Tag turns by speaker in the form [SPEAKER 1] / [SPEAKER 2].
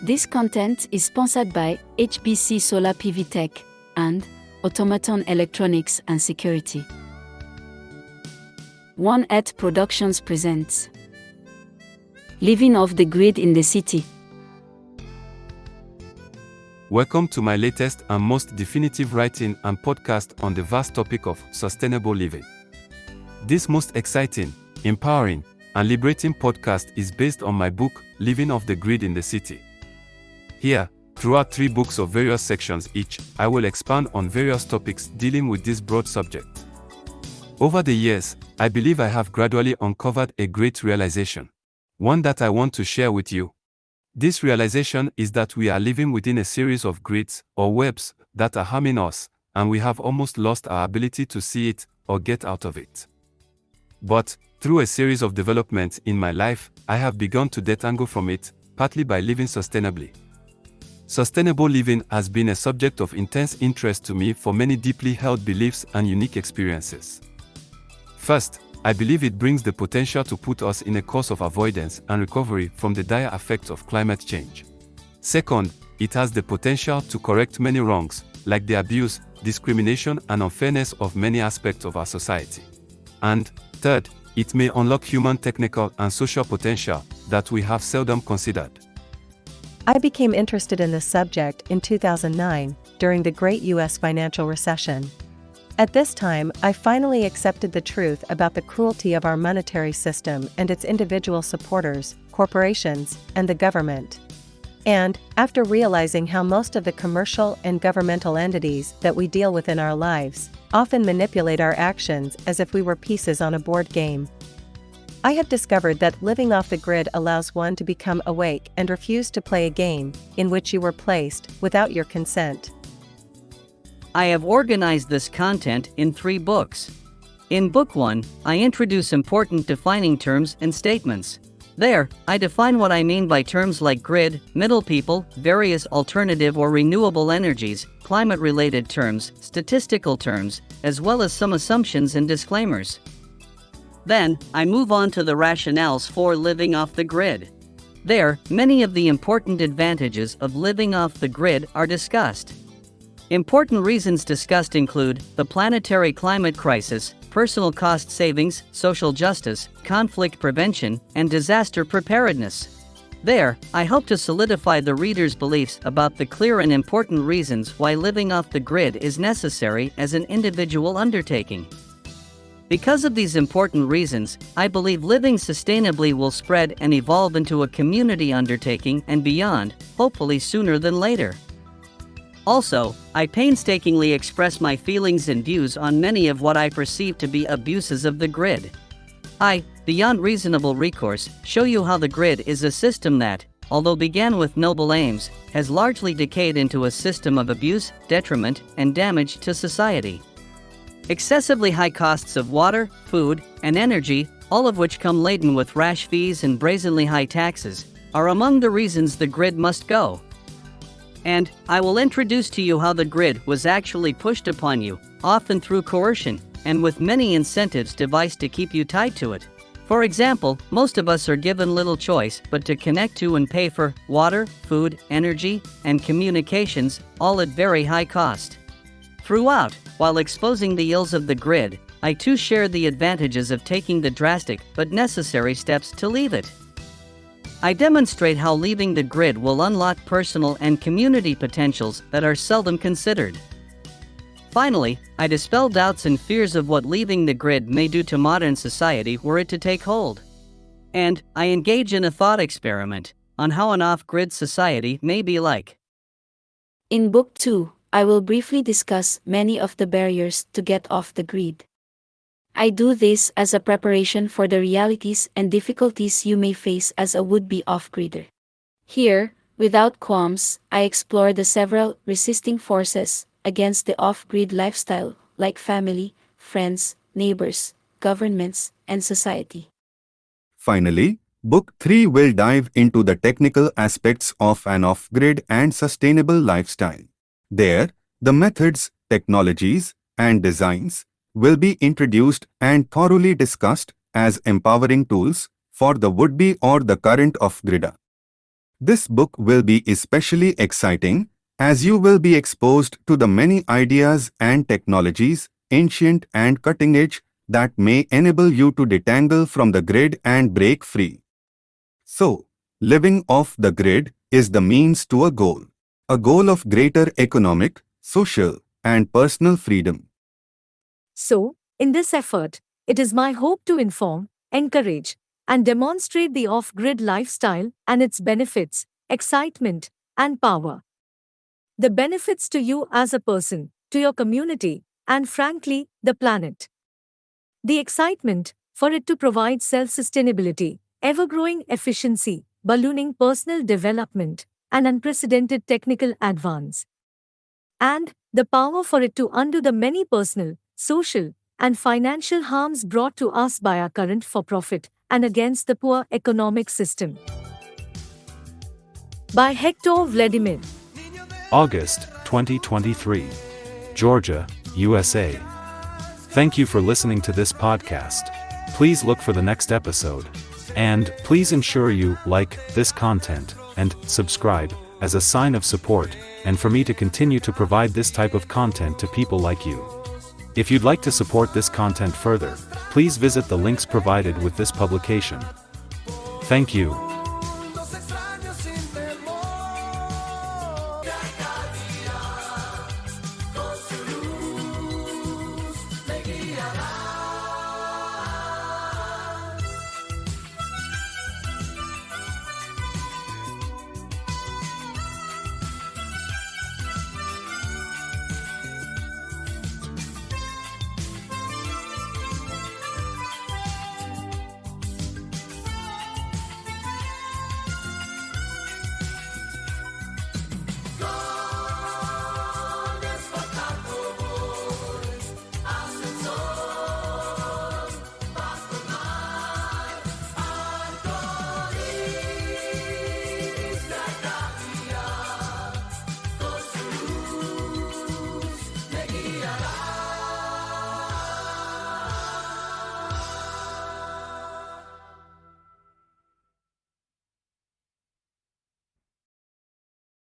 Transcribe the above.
[SPEAKER 1] This content is sponsored by HBC Solar PV Tech and Automaton Electronics and Security. 1 Productions presents Living off the Grid in the City.
[SPEAKER 2] Welcome to my latest and most definitive writing and podcast on the vast topic of sustainable living. This most exciting, empowering, and liberating podcast is based on my book, Living off the Grid in the City. Here, throughout 3 books of various sections each, I will expand on various topics dealing with this broad subject. Over the years, I believe I have gradually uncovered a great realization, one that I want to share with you. This realization is that we are living within a series of grids or webs that are harming us, and we have almost lost our ability to see it or get out of it. But, through a series of developments in my life, I have begun to detangle from it, partly by living sustainably. Sustainable living has been a subject of intense interest to me for many deeply held beliefs and unique experiences. First, I believe it brings the potential to put us in a course of avoidance and recovery from the dire effects of climate change. Second, it has the potential to correct many wrongs, like the abuse, discrimination, and unfairness of many aspects of our society. And third, it may unlock human technical and social potential that we have seldom considered.
[SPEAKER 3] I became interested in this subject in 2009, during the Great U.S. financial recession. At this time, I finally accepted the truth about the cruelty of our monetary system and its individual supporters, corporations, and the government. And, after realizing how most of the commercial and governmental entities that we deal with in our lives often manipulate our actions as if we were pieces on a board game, I have discovered that living off the grid allows one to become awake and refuse to play a game in which you were placed without your consent.
[SPEAKER 4] I have organized this content in 3 books. In Book 1, I introduce important defining terms and statements. There, I define what I mean by terms like grid, middle people, various alternative or renewable energies, climate-related terms, statistical terms, as well as some assumptions and disclaimers. Then, I move on to the rationales for living off the grid. There, many of the important advantages of living off the grid are discussed. Important reasons discussed include the planetary climate crisis, personal cost savings, social justice, conflict prevention, and disaster preparedness. There, I hope to solidify the reader's beliefs about the clear and important reasons why living off the grid is necessary as an individual undertaking. Because of these important reasons, I believe living sustainably will spread and evolve into a community undertaking and beyond, hopefully sooner than later. Also, I painstakingly express my feelings and views on many of what I perceive to be abuses of the grid. I, beyond reasonable recourse, show you how the grid is a system that, although began with noble aims, has largely decayed into a system of abuse, detriment, and damage to society. Excessively high costs of water, food, and energy, all of which come laden with rash fees and brazenly high taxes, are among the reasons the grid must go. And I will introduce to you how the grid was actually pushed upon you, often through coercion, and with many incentives devised to keep you tied to it. For example, most of us are given little choice but to connect to and pay for water, food, energy, and communications, all at very high cost. Throughout, while exposing the ills of the grid, I too share the advantages of taking the drastic but necessary steps to leave it. I demonstrate how leaving the grid will unlock personal and community potentials that are seldom considered. Finally, I dispel doubts and fears of what leaving the grid may do to modern society were it to take hold. And I engage in a thought experiment on how an off-grid society may be like.
[SPEAKER 1] In Book 2, I will briefly discuss many of the barriers to get off the grid. I do this as a preparation for the realities and difficulties you may face as a would-be off-gridder. Here, without qualms, I explore the several resisting forces against the off-grid lifestyle, like family, friends, neighbors, governments, and society.
[SPEAKER 5] Finally, Book 3 will dive into the technical aspects of an off-grid and sustainable lifestyle. There, the methods, technologies, and designs will be introduced and thoroughly discussed as empowering tools for the would-be or the current off-gridder. This book will be especially exciting as you will be exposed to the many ideas and technologies, ancient and cutting edge, that may enable you to detangle from the grid and break free. So, living off the grid is the means to a goal of greater economic, social, and personal freedom.
[SPEAKER 6] So, in this effort, it is my hope to inform, encourage, and demonstrate the off grid lifestyle and its benefits, excitement, and power. The benefits to you as a person, to your community, and frankly, the planet. The excitement for it to provide self sustainability, ever growing efficiency, ballooning personal development, and unprecedented technical advance. And the power for it to undo the many personal, social, and financial harms brought to us by our current for profit and against the poor economic system. By Hector Vladimir.
[SPEAKER 2] August 2023. Georgia, USA. Thank you for listening to this podcast. Please look for the next episode. And please ensure you like this content and subscribe as a sign of support and for me to continue to provide this type of content to people like you. If you'd like to support this content further, please visit the links provided with this publication. Thank you.